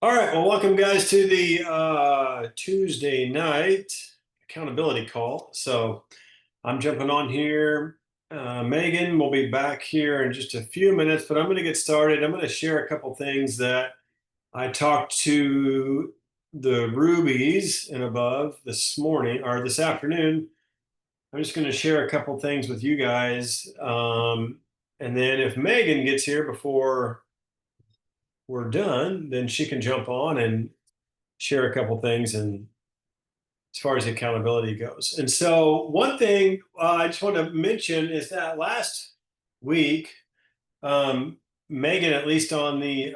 All right, well, welcome guys to the Tuesday night accountability call. So I'm jumping on here. Megan will be back here in just a few minutes, but I'm going to get started. I'm going to share a couple things that I talked to the Rubies and above this morning or this afternoon. I'm just going to share a couple things with you guys. And then if Megan gets here before we're done, then she can jump on and share a couple things and as far as accountability goes. And so one thing I just want to mention is that last week, Megan, at least on the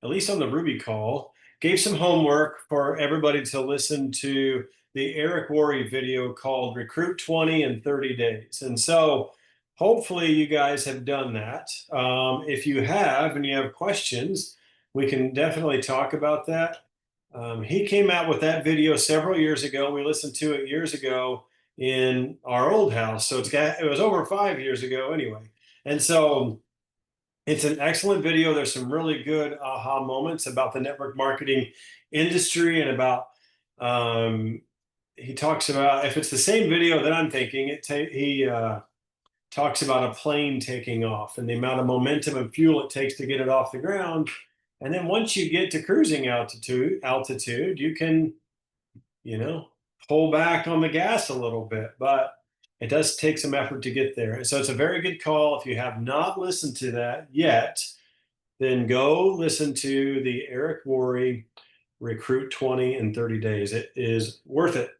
Ruby call, gave some homework for everybody to listen to the Eric Worre video called Recruit 20 in 30 Days. And so hopefully you guys have done that. If you have and you have questions, we can definitely talk about that. He came out with that video several years ago. We listened to it years ago in our old house. So it was over 5 years ago anyway. And so it's an excellent video. There's some really good aha moments about the network marketing industry and about, he talks about, if it's the same video that I'm thinking, he talks about a plane taking off and the amount of momentum and fuel it takes to get it off the ground. And then once you get to cruising altitude, you can, pull back on the gas a little bit, but it does take some effort to get there. And so it's a very good call. If you have not listened to that yet, then go listen to the Eric Worre Recruit 20 in 30 Days. It is worth it.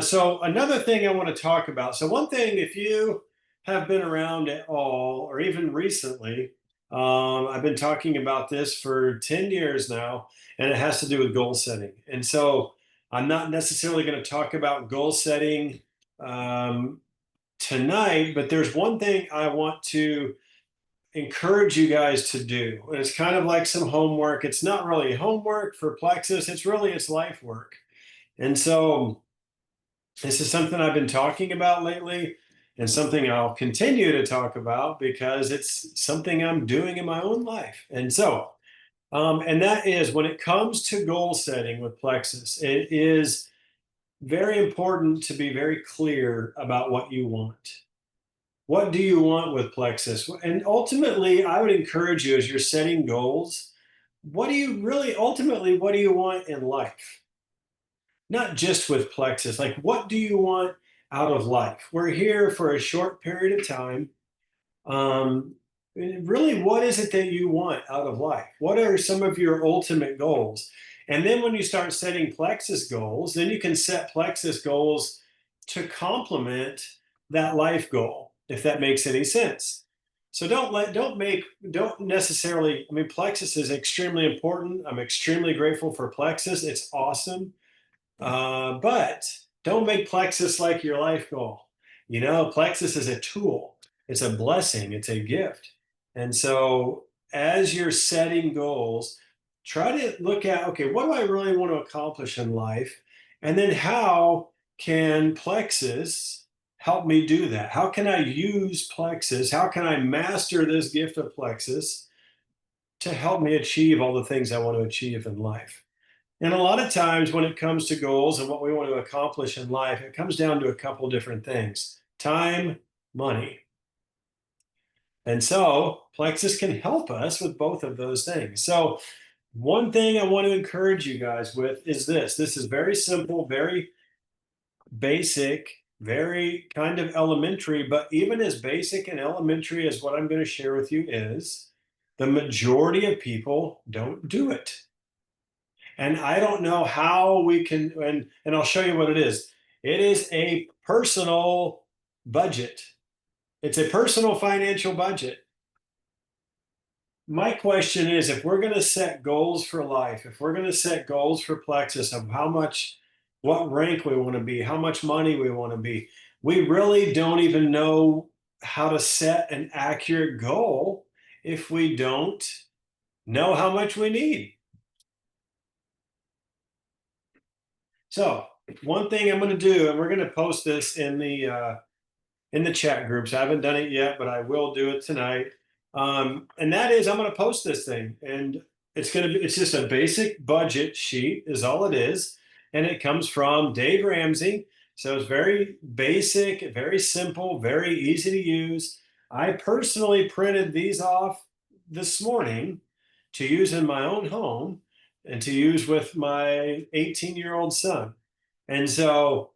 So another thing I want to talk about. So one thing, if you have been around at all, or even recently, I've been talking about this for 10 years now, and it has to do with goal setting. And so I'm not necessarily going to talk about goal setting tonight, but there's one thing I want to encourage you guys to do. And it's kind of like some homework. It's not really homework for Plexus. It's life work. And so this is something I've been talking about lately and something I'll continue to talk about because it's something I'm doing in my own life. And so, and that is when it comes to goal setting with Plexus, it is very important to be very clear about what you want. What do you want with Plexus? And ultimately, I would encourage you as you're setting goals, what do you want in life? Not just with Plexus, like what do you want out of life? We're here for a short period of time. Really, what is it that you want out of life? What are some of your ultimate goals? And then when you start setting Plexus goals, then you can set Plexus goals to complement that life goal, if that makes any sense. So don't necessarily, I mean, Plexus is extremely important. I'm extremely grateful for Plexus. It's awesome. But don't make Plexus like your life goal. Plexus is a tool. It's a blessing. It's a gift. And so as you're setting goals, try to look at, okay, what do I really want to accomplish in life? And then how can Plexus help me do that? How can I use Plexus? How can I master this gift of Plexus to help me achieve all the things I want to achieve in life? And a lot of times when it comes to goals and what we want to accomplish in life, it comes down to a couple different things: time, money. And so Plexus can help us with both of those things. So one thing I want to encourage you guys with is this. This is very simple, very basic, very kind of elementary, but even as basic and elementary as what I'm going to share with you is, the majority of people don't do it. And I don't know how we can, and I'll show you what it is. It is a personal budget. It's a personal financial budget. My question is, if we're going to set goals for life, if we're going to set goals for Plexus of what rank we want to be, how much money we want to be, we really don't even know how to set an accurate goal if we don't know how much we need. So one thing I'm going to do, and we're going to post this in the chat groups. I haven't done it yet, but I will do it tonight. And that is, I'm going to post this thing, and it's just a basic budget sheet, is all it is. And it comes from Dave Ramsey. So it's very basic, very simple, very easy to use. I personally printed these off this morning to use in my own home and to use with my 18-year-old son. And so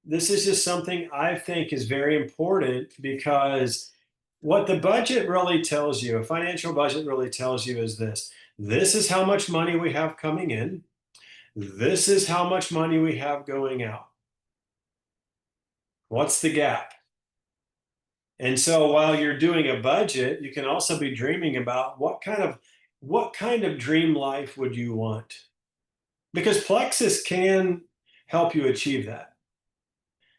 this is just something I think is very important, because what the budget really tells you, a financial budget really tells you, is this: this is how much money we have coming in, this is how much money we have going out. What's the gap? And so while you're doing a budget, you can also be dreaming about what kind of dream life would you want? Because Plexus can help you achieve that.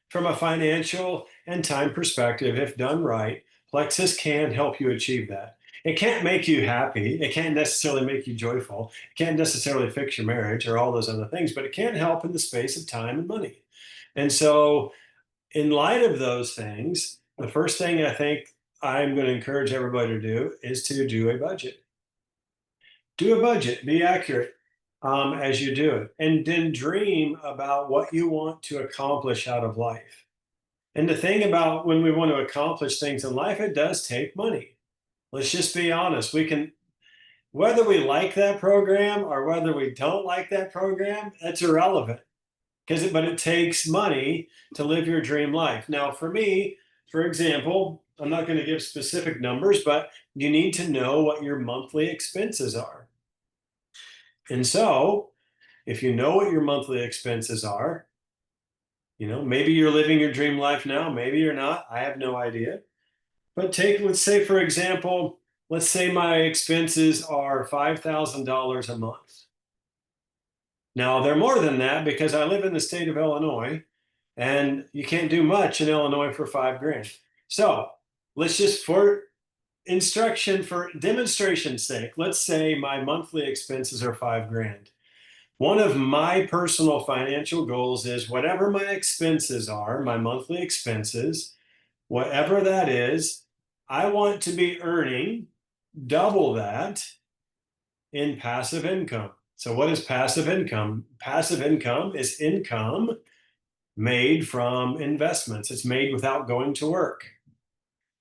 From a financial and time perspective, if done right, Plexus can help you achieve that. It can't make you happy. It can't necessarily make you joyful. It can't necessarily fix your marriage or all those other things, but it can help in the space of time and money. And so, in light of those things, the first thing I think I'm going to encourage everybody to do is to do a budget. Do a budget, be accurate as you do it, and then dream about what you want to accomplish out of life. And the thing about when we want to accomplish things in life, it does take money. Let's just be honest. We can, whether we like that program or whether we don't like that program, that's irrelevant. But it takes money to live your dream life. Now, for me, for example, I'm not going to give specific numbers, but you need to know what your monthly expenses are. And so, if you know what your monthly expenses are, maybe you're living your dream life now, maybe you're not. I have no idea. But let's say, for example, let's say my expenses are $5,000 a month. Now, they're more than that because I live in the state of Illinois, and you can't do much in Illinois for $5,000. So let's just, for demonstration's sake, let's say my monthly expenses are $5,000. One of my personal financial goals is whatever my expenses are, my monthly expenses, whatever that is, I want to be earning double that in passive income. So, what is passive income? Passive income is income made from investments. It's made without going to work.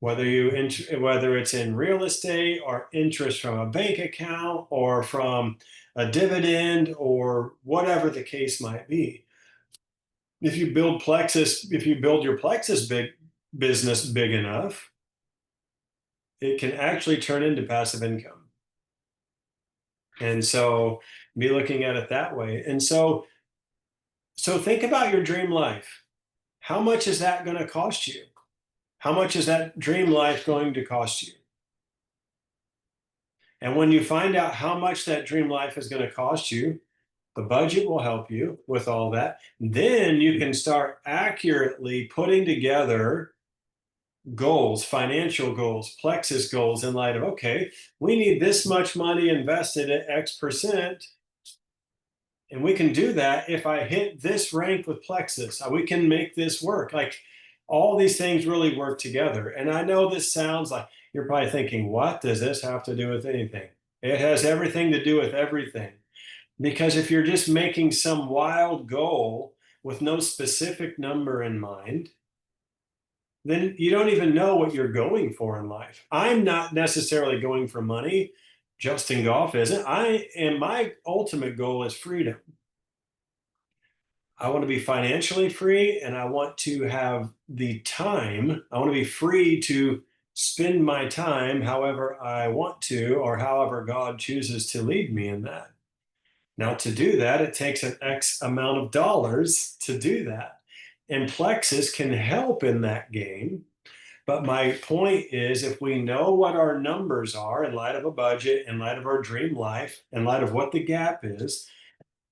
Whether it's in real estate, or interest from a bank account, or from a dividend, or whatever the case might be. If you build your Plexus business big enough, it can actually turn into passive income. And so be looking at it that way. And so think about your dream life. How much is that going to cost you? How much is that dream life going to cost you? And when you find out how much that dream life is going to cost you, the budget will help you with all that. Then you can start accurately putting together goals, financial goals, Plexus goals, in light of, okay, we need this much money invested at X%. And we can do that if I hit this rank with Plexus. We can make this work. Like, all these things really work together. And I know this sounds like you're probably thinking, what does this have to do with anything? It has everything to do with everything. Because if you're just making some wild goal with no specific number in mind, then you don't even know what you're going for in life. I'm not necessarily going for money. Justin Goff isn't. My ultimate goal is freedom. I want to be financially free, and I want to have the time. I want to be free to spend my time however I want to, or however God chooses to lead me in that. Now, to do that, it takes an X amount of dollars to do that. And Plexus can help in that game. But my point is, if we know what our numbers are in light of a budget, in light of our dream life, in light of what the gap is,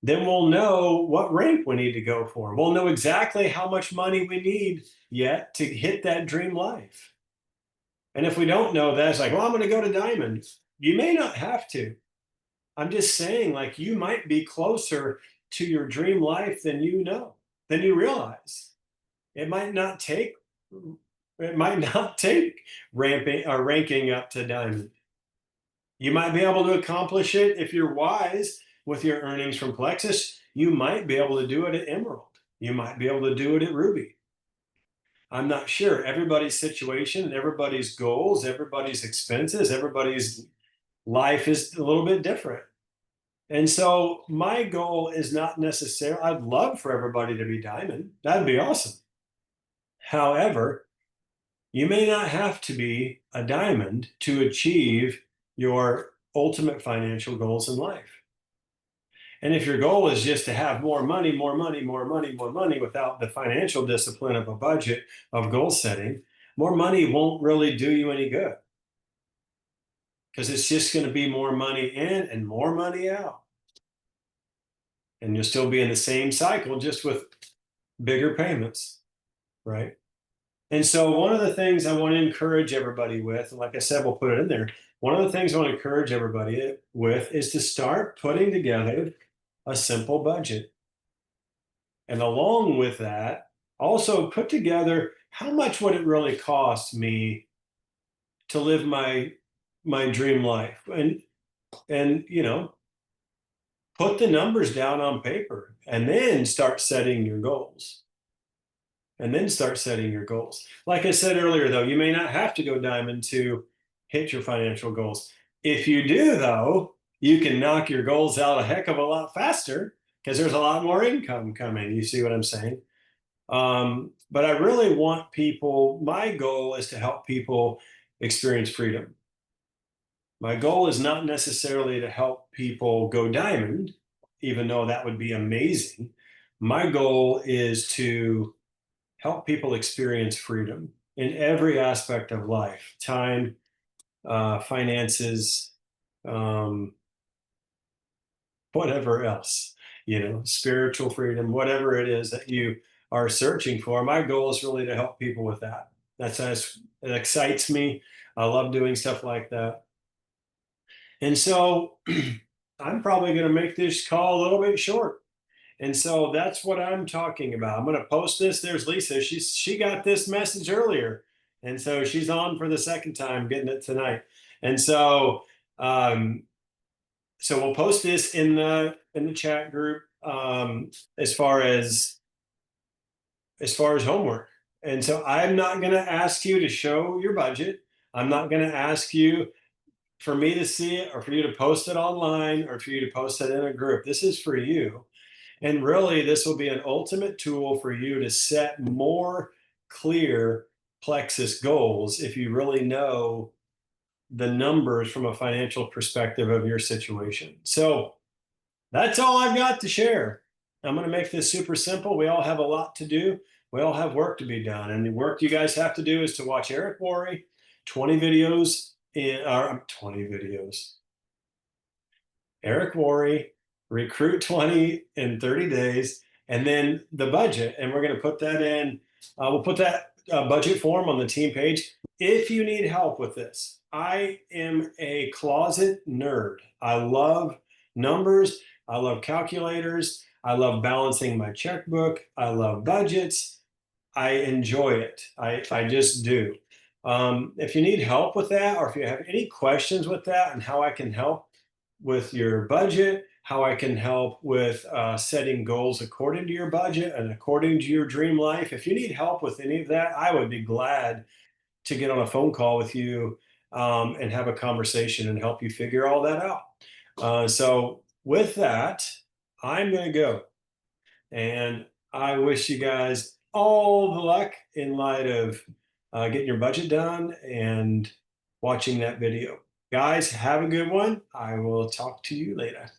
then we'll know what rank we need to go for. We'll know exactly how much money we need yet to hit that dream life. And if we don't know that, it's like, well, I'm going to go to diamond. You may not have to. I'm just saying, like, you might be closer to your dream life than you realize. It might not take It might not take ramping or ranking up to diamond. You might be able to accomplish it if you're wise with your earnings from Plexus. You might be able to do it at Emerald. You might be able to do it at Ruby. I'm not sure. Everybody's situation, everybody's goals, everybody's expenses, everybody's life is a little bit different. And so my goal is not necessarily, I'd love for everybody to be diamond. That'd be awesome. However, you may not have to be a diamond to achieve your ultimate financial goals in life. And if your goal is just to have more money, more money, more money, more money without the financial discipline of a budget of goal setting, more money won't really do you any good because it's just going to be more money in and more money out. And you'll still be in the same cycle, just with bigger payments, right? And so one of the things I want to encourage everybody with, and like I said, we'll put it in there. One of the things I want to encourage everybody with is to start putting together a simple budget. And along with that, also put together how much would it really cost me to live my dream life, and put the numbers down on paper, and then start setting your goals. Like I said earlier, though, you may not have to go diamond to hit your financial goals. If you do, though, you can knock your goals out a heck of a lot faster because there's a lot more income coming. You see what I'm saying? But I really want people, my goal is to help people experience freedom. My goal is not necessarily to help people go diamond, even though that would be amazing. My goal is to help people experience freedom in every aspect of life: time, finances, whatever else, spiritual freedom, whatever it is that you are searching for. My goal is really to help people with that. It excites me. I love doing stuff like that. And so I'm probably going to make this call a little bit short. And so that's what I'm talking about. I'm going to post this. There's Lisa. She got this message earlier, and so she's on for the second time getting it tonight. And so so we'll post this in the chat group, as far as homework. And so I'm not going to ask you to show your budget. I'm not going to ask you for me to see it, or for you to post it online, or for you to post it in a group. This is for you. And really, this will be an ultimate tool for you to set more clear Plexus goals if you really know the numbers from a financial perspective of your situation. So that's all I've got to share. I'm going to make this super simple. We all have a lot to do. We all have work to be done. And the work you guys have to do is to watch Eric Worre, 20 videos, Eric Worre, Recruit 20 in 30 days, and then the budget. And we're going to put that in. We'll put that budget form on the team page. If you need help with this, I am a closet nerd. I love numbers. I love calculators. I love balancing my checkbook. I love budgets. I enjoy it. I just do. If you need help with that, or if you have any questions with that and how I can help with your budget, how I can help with setting goals according to your budget and according to your dream life. If you need help with any of that, I would be glad to get on a phone call with you, and have a conversation and help you figure all that out. So with that, I'm going to go. And I wish you guys all the luck in light of getting your budget done and watching that video. Guys, have a good one. I will talk to you later.